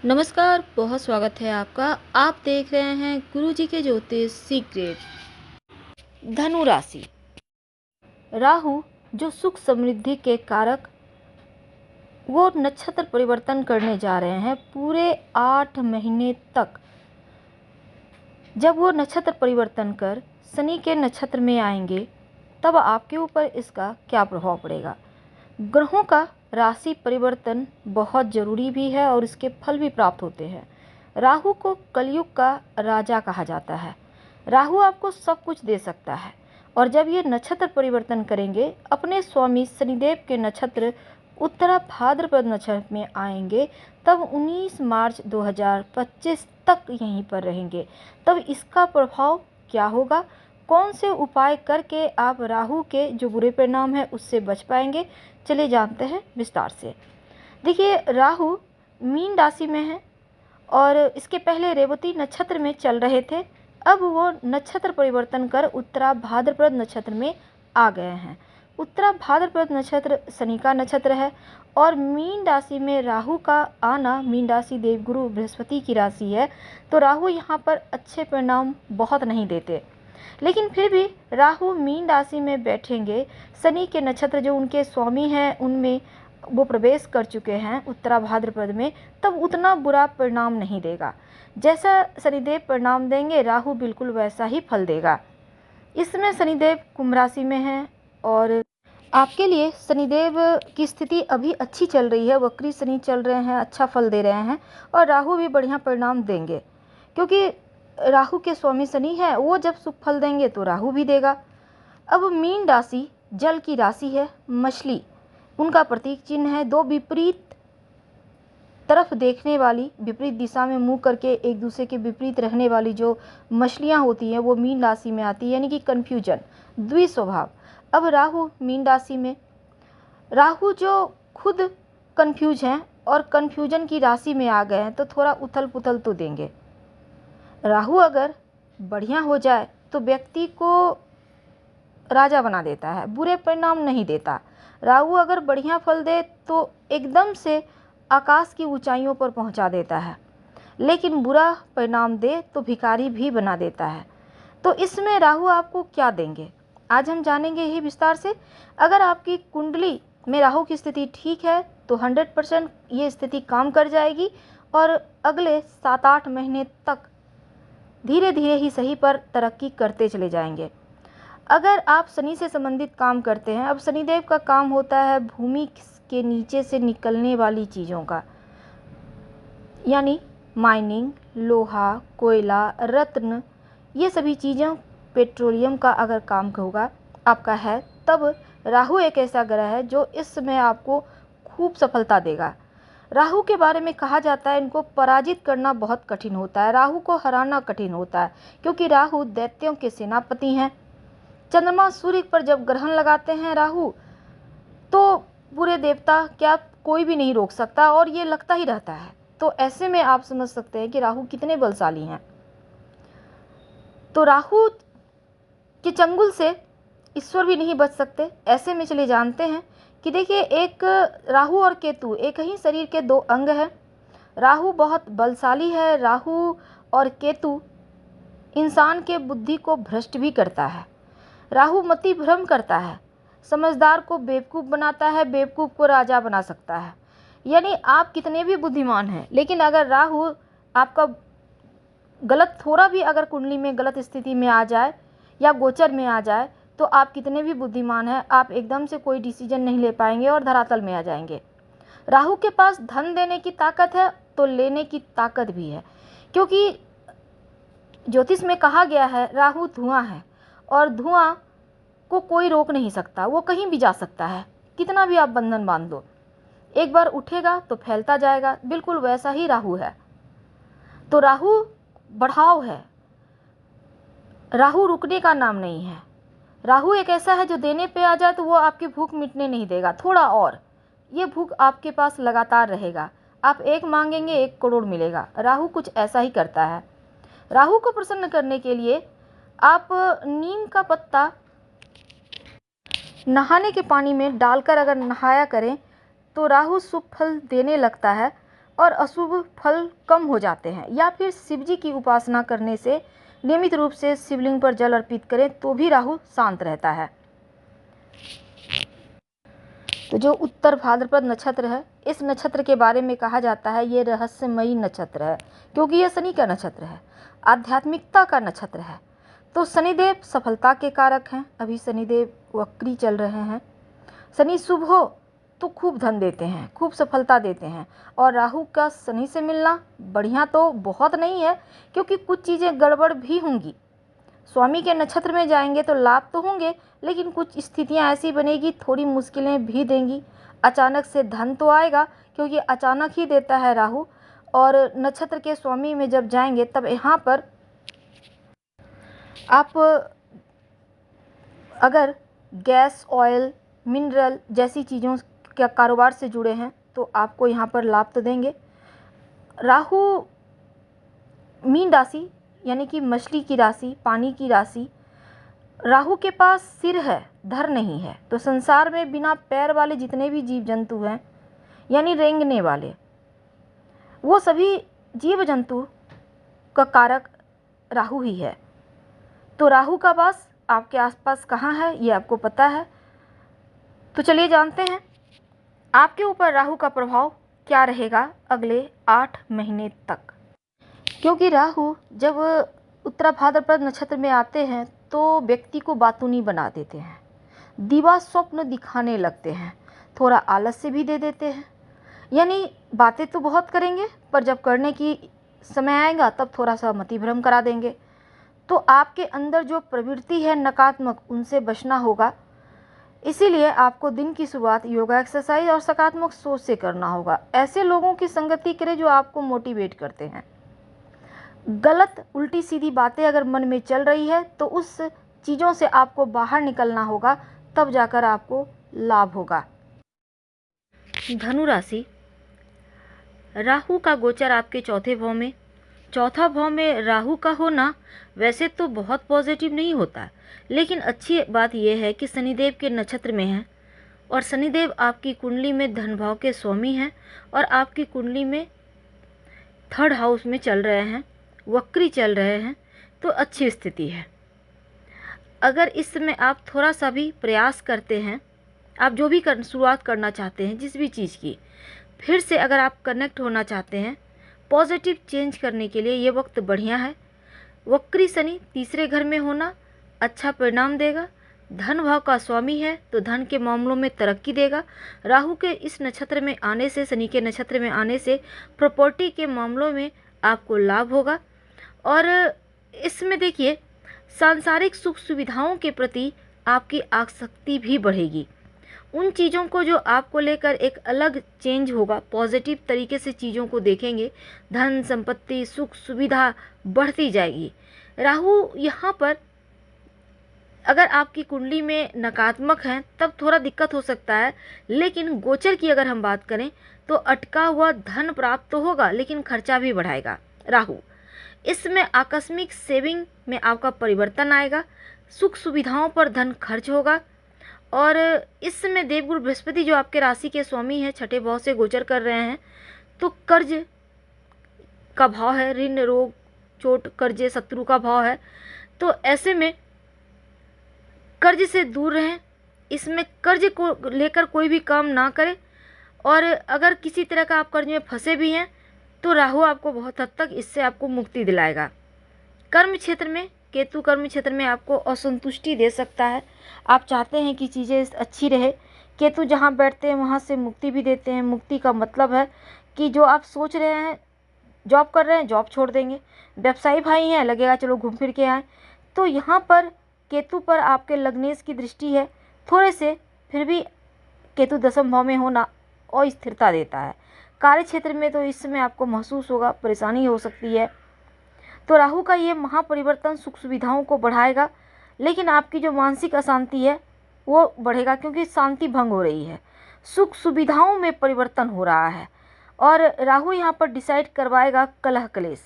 नमस्कार, बहुत स्वागत है आपका। आप देख रहे हैं गुरुजी के ज्योतिष सीक्रेट। धनु राशि। राहु जो सुख समृद्धि के कारक, वो नक्षत्र परिवर्तन करने जा रहे हैं पूरे 8 महीने तक। जब वो नक्षत्र परिवर्तन कर शनि के नक्षत्र में आएंगे, तब आपके ऊपर इसका क्या प्रभाव पड़ेगा। ग्रहों का राशि परिवर्तन बहुत जरूरी भी है और इसके फल भी प्राप्त होते हैं। राहु को कलयुग का राजा कहा जाता है। राहु आपको सब कुछ दे सकता है, और जब ये नक्षत्र परिवर्तन करेंगे, अपने स्वामी शनिदेव के नक्षत्र उत्तरा भाद्रपद नक्षत्र में आएंगे, तब 19 मार्च 2025 तक यहीं पर रहेंगे। तब इसका प्रभाव क्या होगा, कौन से उपाय करके आप राहु के जो बुरे परिणाम है उससे बच पाएंगे, चलिए जानते हैं विस्तार से। देखिए, राहु मीन राशि में है और इसके पहले रेवती नक्षत्र में चल रहे थे। अब वो नक्षत्र परिवर्तन कर उत्तरा भाद्रपद नक्षत्र में आ गए हैं। उत्तरा भाद्रपद नक्षत्र शनि का नक्षत्र है और मीन राशि में राहु का आना, मीन राशि देवगुरु बृहस्पति की राशि है, तो राहु यहाँ पर अच्छे परिणाम बहुत नहीं देते। लेकिन फिर भी राहु मीन राशि में बैठेंगे, शनि के नक्षत्र जो उनके स्वामी हैं उनमें वो प्रवेश कर चुके हैं उत्तरा भाद्रपद में, तब उतना बुरा परिणाम नहीं देगा। जैसा शनिदेव परिणाम देंगे, राहु बिल्कुल वैसा ही फल देगा। इसमें शनिदेव कुंभ राशि में हैं और आपके लिए शनिदेव की स्थिति अभी अच्छी चल रही है, वक्री शनि चल रहे हैं, अच्छा फल दे रहे हैं और राहु भी बढ़िया परिणाम देंगे, क्योंकि राहु के स्वामी शनि है, वो जब सुख फल देंगे तो राहु भी देगा। अब मीन राशि जल की राशि है, मछली उनका प्रतीक चिन्ह है। दो विपरीत तरफ देखने वाली, विपरीत दिशा में मुंह करके एक दूसरे के विपरीत रहने वाली जो मछलियां होती हैं, वो मीन राशि में आती है, यानी कि कन्फ्यूजन, द्विस्वभाव। अब राहु मीन राशि में, राहु जो खुद कन्फ्यूज हैं और कन्फ्यूजन की राशि में आ गए हैं, तो थोड़ा उथल पुथल तो देंगे। राहु अगर बढ़िया हो जाए तो व्यक्ति को राजा बना देता है, बुरे परिणाम नहीं देता। राहु अगर बढ़िया फल दे तो एकदम से आकाश की ऊंचाइयों पर पहुंचा देता है, लेकिन बुरा परिणाम दे तो भिखारी भी बना देता है। तो इसमें राहु आपको क्या देंगे, आज हम जानेंगे यही विस्तार से। अगर आपकी कुंडली में राहु की स्थिति ठीक है तो 100% ये स्थिति काम कर जाएगी और अगले 7-8 महीने तक धीरे धीरे ही सही पर तरक्की करते चले जाएंगे। अगर आप शनि से संबंधित काम करते हैं, अब शनिदेव का काम होता है भूमि के नीचे से निकलने वाली चीज़ों का, यानी माइनिंग, लोहा, कोयला, रत्न, ये सभी चीज़ें, पेट्रोलियम का अगर काम होगा आपका है, तब राहु एक ऐसा ग्रह है जो इस समय आपको खूब सफलता देगा। राहु के बारे में कहा जाता है इनको पराजित करना बहुत कठिन होता है, राहु को हराना कठिन होता है, क्योंकि राहु दैत्यों के सेनापति हैं। चंद्रमा सूर्य पर जब ग्रहण लगाते हैं राहु, तो पूरे देवता क्या कोई भी नहीं रोक सकता और ये लगता ही रहता है। तो ऐसे में आप समझ सकते हैं कि राहु कितने बलशाली हैं। तो राहु के चंगुल से ईश्वर भी नहीं बच सकते। ऐसे में चले जानते हैं कि देखिए, एक राहु और केतु एक ही शरीर के दो अंग हैं। राहु बहुत बलशाली है। राहु और केतु इंसान के बुद्धि को भ्रष्ट भी करता है। राहु मति भ्रम करता है, समझदार को बेवकूफ़ बनाता है, बेवकूफ़ को राजा बना सकता है। यानी आप कितने भी बुद्धिमान हैं, लेकिन अगर राहु आपका गलत थोड़ा भी अगर कुंडली में गलत स्थिति में आ जाए या गोचर में आ जाए, तो आप कितने भी बुद्धिमान हैं, आप एकदम से कोई डिसीजन नहीं ले पाएंगे और धरातल में आ जाएंगे। राहु के पास धन देने की ताकत है तो लेने की ताकत भी है, क्योंकि ज्योतिष में कहा गया है राहु धुआं है और धुआं को कोई रोक नहीं सकता, वो कहीं भी जा सकता है, कितना भी आप बंधन बांध दो, एक बार उठेगा तो फैलता जाएगा। बिल्कुल वैसा ही राहु है। तो राहु बढ़ाव है, राहु रुकने का नाम नहीं है। राहु एक ऐसा है जो देने पे आ जाए तो वो आपकी भूख मिटने नहीं देगा, थोड़ा और ये भूख आपके पास लगातार रहेगा। आप एक मांगेंगे 1 करोड़ मिलेगा। राहु कुछ ऐसा ही करता है। राहु को प्रसन्न करने के लिए आप नीम का पत्ता नहाने के पानी में डालकर अगर नहाया करें तो राहु शुभ फल देने लगता है। और अशुभ फल कम हो जाते हैं। या फिर शिव जी की उपासना करने से, नियमित रूप से शिवलिंग पर जल अर्पित करें तो भी राहु शांत रहता है। तो जो उत्तर भाद्रपद नक्षत्र है, इस नक्षत्र के बारे में कहा जाता है ये रहस्यमयी नक्षत्र है, क्योंकि यह शनि का नक्षत्र है, आध्यात्मिकता का नक्षत्र है। तो शनिदेव सफलता के कारक हैं। अभी शनिदेव वक्री चल रहे हैं। शनि शुभ हो तो खूब धन देते हैं, खूब सफलता देते हैं। और राहु का शनि से मिलना बढ़िया तो बहुत नहीं है, क्योंकि कुछ चीज़ें गड़बड़ भी होंगी। स्वामी के नक्षत्र में जाएंगे तो लाभ तो होंगे, लेकिन कुछ स्थितियां ऐसी बनेगी, थोड़ी मुश्किलें भी देंगी। अचानक से धन तो आएगा, क्योंकि अचानक ही देता है राहु। और नक्षत्र के स्वामी में जब जाएंगे तब यहाँ पर आप अगर गैस, ऑयल, मिनरल जैसी चीज़ों के कारोबार से जुड़े हैं तो आपको यहाँ पर लाभ तो देंगे। राहु मीन राशि यानी कि मछली की राशि, पानी की राशि। राहु के पास सिर है, धर नहीं है। तो संसार में बिना पैर वाले जितने भी जीव जंतु हैं, यानी रेंगने वाले, वो सभी जीव जंतु का कारक राहु ही है। तो राहु का वास आपके आसपास कहाँ है ये आपको पता है। तो चलिए जानते हैं आपके ऊपर राहु का प्रभाव क्या रहेगा अगले 8 महीने तक। क्योंकि राहु जब उत्तरा भाद्रपद नक्षत्र में आते हैं तो व्यक्ति को बातूनी बना देते हैं, दिवा स्वप्न दिखाने लगते हैं, थोड़ा आलस्य भी दे देते हैं। यानी बातें तो बहुत करेंगे, पर जब करने की समय आएगा तब थोड़ा सा मतिभ्रम करा देंगे। तो आपके अंदर जो प्रवृत्ति है नकारात्मक, उनसे बचना होगा। इसीलिए आपको दिन की शुरुआत योगा, एक्सरसाइज और सकारात्मक सोच से करना होगा। ऐसे लोगों की संगति करें जो आपको मोटिवेट करते हैं। गलत उल्टी सीधी बातें अगर मन में चल रही है तो उस चीज़ों से आपको बाहर निकलना होगा, तब जाकर आपको लाभ होगा। धनु राशि, राहु का गोचर आपके चौथा भाव में राहु का होना वैसे तो बहुत पॉजिटिव नहीं होता, लेकिन अच्छी बात यह है कि शनिदेव के नक्षत्र में है और शनिदेव आपकी कुंडली में धन भाव के स्वामी हैं और आपकी कुंडली में 3rd हाउस में चल रहे हैं, वक्री चल रहे हैं, तो अच्छी स्थिति है। अगर इस समय आप थोड़ा सा भी प्रयास करते हैं, आप जो भी शुरुआत करना चाहते हैं जिस भी चीज़ की, फिर से अगर आप कनेक्ट होना चाहते हैं पॉजिटिव चेंज करने के लिए, ये वक्त बढ़िया है। वक्री शनि 3रे घर में होना अच्छा परिणाम देगा। धन भाव का स्वामी है तो धन के मामलों में तरक्की देगा। राहु के इस नक्षत्र में आने से, शनि के नक्षत्र में आने से प्रॉपर्टी के मामलों में आपको लाभ होगा। और इसमें देखिए सांसारिक सुख सुविधाओं के प्रति आपकी आसक्ति भी बढ़ेगी। उन चीज़ों को जो आपको लेकर एक अलग चेंज होगा, पॉजिटिव तरीके से चीज़ों को देखेंगे, धन संपत्ति सुख सुविधा बढ़ती जाएगी। राहु यहाँ पर अगर आपकी कुंडली में नकारात्मक है तब थोड़ा दिक्कत हो सकता है, लेकिन गोचर की अगर हम बात करें तो अटका हुआ धन प्राप्त तो होगा, लेकिन खर्चा भी बढ़ाएगा राहु। इसमें आकस्मिक सेविंग में आपका परिवर्तन आएगा, सुख सुविधाओं पर धन खर्च होगा। और इस समय देवगुरु बृहस्पति जो आपके राशि के स्वामी हैं 6ठे भाव से गोचर कर रहे हैं, तो कर्ज का भाव है, ऋण रोग चोट कर्जे शत्रु का भाव है। तो ऐसे में कर्ज से दूर रहें, इसमें कर्ज को लेकर कोई भी काम ना करें। और अगर किसी तरह का आप कर्ज में फंसे भी हैं तो राहु आपको बहुत हद तक इससे आपको मुक्ति दिलाएगा। कर्म क्षेत्र में केतु कर्म क्षेत्र में आपको असंतुष्टि दे सकता है। आप चाहते हैं कि चीज़ें अच्छी रहे, केतु जहाँ बैठते हैं वहाँ से मुक्ति भी देते हैं। मुक्ति का मतलब है कि जो आप सोच रहे हैं, जॉब कर रहे हैं, जॉब छोड़ देंगे। व्यवसायी भाई हैं, लगेगा चलो घूम फिर के आए। तो यहाँ पर केतु पर आपके लग्नेश की दृष्टि है, थोड़े से फिर भी केतु 10म भाव में होना अस्थिरता देता है। कार्य क्षेत्र में तो इस समय आपको महसूस होगा, परेशानी हो सकती है। तो राहु का ये महापरिवर्तन सुख सुविधाओं को बढ़ाएगा, लेकिन आपकी जो मानसिक अशांति है वो बढ़ेगा, क्योंकि शांति भंग हो रही है, सुख सुविधाओं में परिवर्तन हो रहा है। और राहु यहाँ पर डिसाइड करवाएगा कलह कलेश,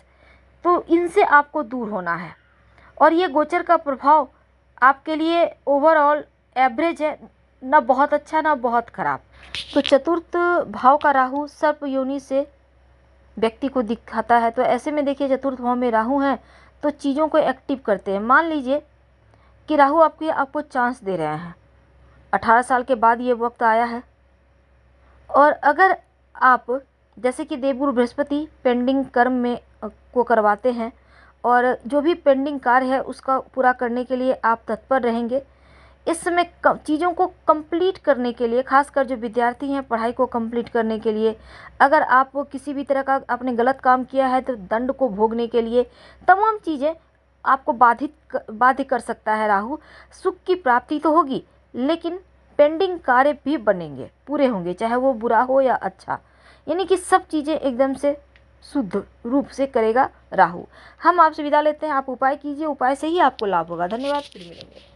तो इनसे आपको दूर होना है। और ये गोचर का प्रभाव आपके लिए ओवरऑल एवरेज है, ना बहुत अच्छा ना बहुत खराब। तो 4th भाव का राहु सर्प योनि से व्यक्ति को दिखाता है। तो ऐसे में देखिए चतुर्थ भाव में राहु हैं तो चीज़ों को एक्टिव करते हैं। मान लीजिए कि राहु आपको चांस दे रहे हैं, 18 साल के बाद ये वक्त आया है। और अगर आप जैसे कि देवगुरु बृहस्पति पेंडिंग कर्म में को करवाते हैं और जो भी पेंडिंग कार्य है उसका पूरा करने के लिए आप तत्पर रहेंगे। इस समय चीज़ों को कंप्लीट करने के लिए, खासकर जो विद्यार्थी हैं पढ़ाई को कंप्लीट करने के लिए, अगर आप किसी भी तरह का आपने गलत काम किया है तो दंड को भोगने के लिए, तमाम चीज़ें आपको बाधित कर सकता है राहु। सुख की प्राप्ति तो होगी लेकिन पेंडिंग कार्य भी बनेंगे, पूरे होंगे, चाहे वो बुरा हो या अच्छा। यानी कि सब चीज़ें एकदम से शुद्ध रूप से करेगा राहु। हम आपसे विदा लेते हैं, आप उपाय कीजिए, उपाय से ही आपको लाभ होगा। धन्यवाद, फिर मिलेंगे।